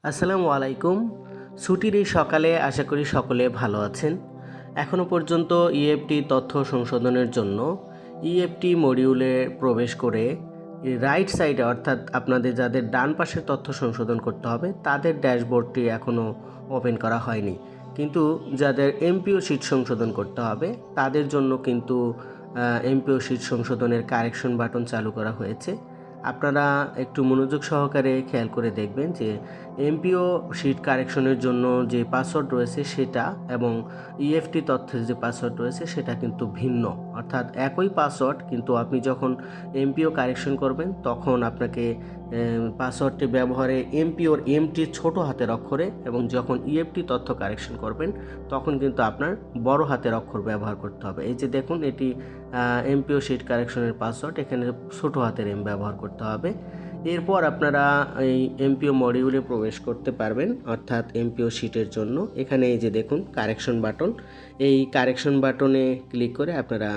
আসসালামু আলাইকুম। ছুটির এই সকালে আশা করি সকলে ভালো আছেন। এখনও পর্যন্ত ইএফটি তথ্য সংশোধনের জন্য ইএফটি মডিউলে প্রবেশ করে রাইট সাইডে অর্থাৎ আপনাদের যাদের ডান পাশের তথ্য সংশোধন করতে হবে তাদের ড্যাশবোর্ডটি এখনও ওপেন করা হয়নি। কিন্তু যাদের এমপিও শিট সংশোধন করতে হবে তাদের জন্য কিন্তু এমপিও শিট সংশোধনের কারেকশন বাটন চালু করা হয়েছে। আপনারা একটু মনোযোগ সহকারে খেয়াল করে দেখবেন যে এমপিও শিট কারেকশনের জন্য যে পাসওয়ার্ড রয়েছে সেটা এবং ইএফটি তথ্যের যে পাসওয়ার্ড রয়েছে সেটা কিন্তু ভিন্ন, অর্থাৎ একই পাসওয়ার্ড, কিন্তু আপনি যখন এমপিও কারেকশন করবেন তখন আপনাকে পাসওয়ার্ডটি ব্যবহারে এমপিওর এমটি ছোট হাতের অক্ষরে এবং যখন ইএফটি তথ্য কারেকশন করবেন তখন কিন্তু আপনার বড় হাতের অক্ষর ব্যবহার করতে হবে। এই যে দেখুন, এটি এমপিও শিট কারেকশনের পাসওয়ার্ড, এখানে ছোট হাতের এম ব্যবহার করতে হবে। এরপর আপনারা এই এমপিও মডিউলে প্রবেশ করতে পারবেন, অর্থাৎ এমপিও শিটের জন্য এখানে এই যে দেখুন কারেকশন বাটন, এই কারেকশন বাটনে ক্লিক করে আপনারা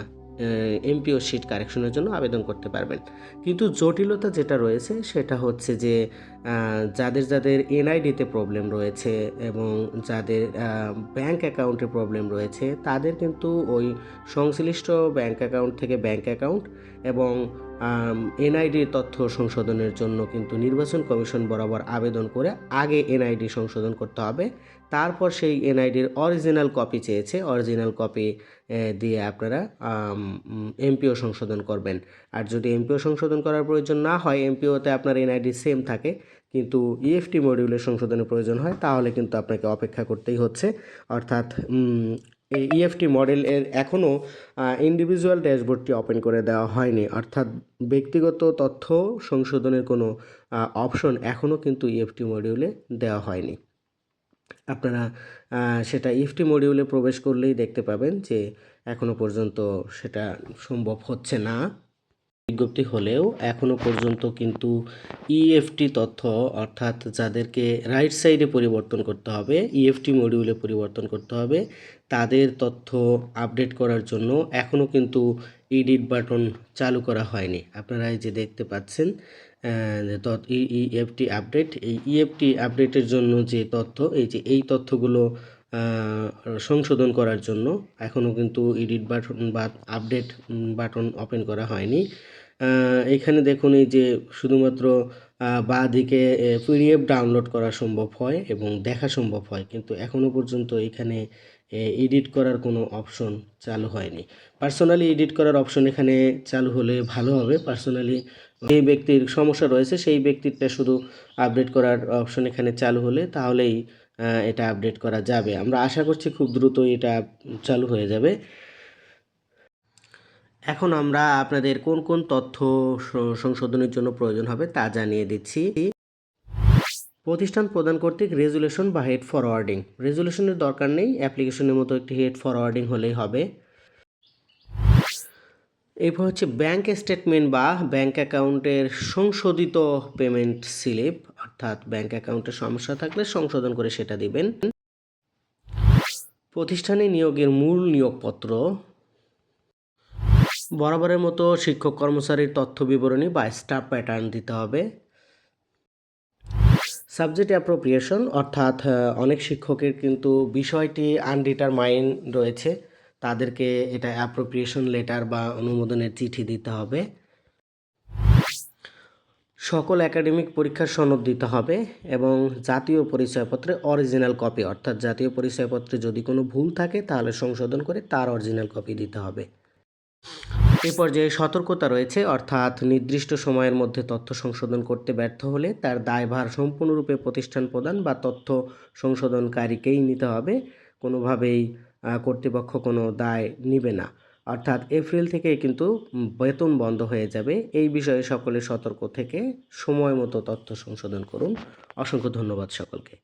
এমপিও শিট কারেকশনের জন্য আবেদন করতে পারবেন। কিন্তু জটিলতা যেটা রয়েছে সেটা হচ্ছে যে যাদের যাদের এনআইডিতে প্রবলেম রয়েছে এবং যাদের ব্যাংক অ্যাকাউন্টে প্রবলেম রয়েছে তাদের কিন্তু ওই সংশ্লিষ্ট ব্যাংক অ্যাকাউন্ট থেকে ব্যাংক অ্যাকাউন্ট এবং এনআইডি তথ্য সংশোধনের জন্য কিন্তু নির্বাচন কমিশন বরাবর আবেদন করে আগে এনআইডি সংশোধন করতে হবে। তারপর সেই এনআইডির অরিজিনাল কপি চেয়েছে, অরিজিনাল কপি দিয়ে আপনারা এমপিও সংশোধন করবেন। আর যদি এমপিও সংশোধন করার প্রয়োজন না হয়, এমপিওতে আপনার এনআইডি সেম থাকে কিন্তু ইএফটি মডিউলের সংশোধনের প্রয়োজন হয়, তাহলে কিন্তু আপনাকে অপেক্ষা করতেই হচ্ছে। অর্থাৎ এই ইএফটি মডেলের এখনও ইন্ডিভিজুয়াল ড্যাশবোর্ডটি ওপেন করে দেওয়া হয়নি, অর্থাৎ ব্যক্তিগত তথ্য সংশোধনের কোনো অপশন এখনও কিন্তু ইএফটি মডিউলে দেওয়া হয়নি। আপনারা সেটা ইএফটি মডিউলে প্রবেশ করলেই দেখতে পাবেন যে এখনও পর্যন্ত সেটা সম্ভব হচ্ছে না। বিজ্ঞপ্তি হলেও এখনও পর্যন্ত কিন্তু ইএফটি তথ্য, অর্থাৎ যাদেরকে রাইট সাইডে পরিবর্তন করতে হবে, ইএফটি মডিউলে পরিবর্তন করতে হবে, তাদের তথ্য আপডেট করার জন্য এখনও কিন্তু এডিট বাটন চালু করা হয়নি। আপনারা এই যে দেখতে পাচ্ছেন ইএফটি আপডেট, এই ইএফটি আপডেটের জন্য যে তথ্য, এই তথ্যগুলো সংশোধন করার জন্য এখনও কিন্তু এডিট বাটন বা আপডেট বাটন ওপেন করা হয়নি। এখানে দেখুন এই যে শুধুমাত্র বাঁ দিকে পিডিএফ ডাউনলোড করা সম্ভব হয় এবং দেখা সম্ভব হয়, কিন্তু এখনও পর্যন্ত এখানে এডিট করার কোনো অপশন চালু হয়নি। পার্সোনালি এডিট করার অপশন এখানে চালু হলে ভালো হবে। পার্সোনালি যে ব্যক্তির সমস্যা রয়েছে সেই ব্যক্তিরটা শুধু আপডেট করার অপশন এখানে চালু হলে তাহলেই এটা আপডেট করা যাবে। আমরা আশা করছি খুব দ্রুতই এটা চালু হয়ে যাবে। এখন আমরা আপনাদের কোন কোন তথ্য সংশোধনের জন্য প্রয়োজন হবে তা জানিয়ে দিচ্ছি। প্রতিষ্ঠান প্রদান কর্তৃক রেজুলেশন বা হেড ফরওয়ার্ডিং, রেজুলেশনের দরকার নেই, অ্যাপ্লিকেশনের মতো একটি হেড ফরওয়ার্ডিং হলেই হবে। এরপর হচ্ছে ব্যাংক স্টেটমেন্ট বা ব্যাংক অ্যাকাউন্টের সংশোধিত পেমেন্ট স্লিপ, অর্থাৎ ব্যাংক অ্যাকাউন্টে সমস্যা থাকলে সংশোধন করে সেটা দিবেন। প্রতিষ্ঠানে নিয়োগের মূল নিয়োগপত্র, বরাবরের মতো শিক্ষক কর্মচারীর তথ্য বিবরণী বা স্টাফ প্যাটার্ন দিতে হবে। সাবজেক্ট অ্যাপ্রোপ্রিয়েশন, অর্থাৎ অনেক শিক্ষকের কিন্তু বিষয়টি আনডিটারমাইন্ড রয়েছে, তাদেরকে এটা অ্যাপ্রোপ্রিয়েশন লেটার বা অনুমোদনের চিঠি দিতে হবে। সকল একাডেমিক পরীক্ষার সনদ দিতে হবে এবং জাতীয় পরিচয়পত্রে অরিজিনাল কপি, অর্থাৎ জাতীয় পরিচয়পত্রে যদি কোনো ভুল থাকে তাহলে সংশোধন করে তার অরিজিনাল কপি দিতে হবে। এই পর্যায়ে সতর্কতা রয়েছে, অর্থাৎ নির্দিষ্ট সময়ের মধ্যে তথ্য সংশোধন করতে ব্যর্থ হলে তার দায়ভার সম্পূর্ণরূপে প্রতিষ্ঠান প্রদান বা তথ্য সংশোধনকারীকেই নিতে হবে, কোনোভাবেই কর্তৃপক্ষ কোনো দায় নিবে না। অর্থাৎ এপ্রিল থেকে কিন্তু বেতন বন্ধ হয়ে যাবে। এই বিষয়ে সকলে সতর্ক থেকে সময় মতো তথ্য সংশোধন করুন। অসংখ্য ধন্যবাদ সকলকে।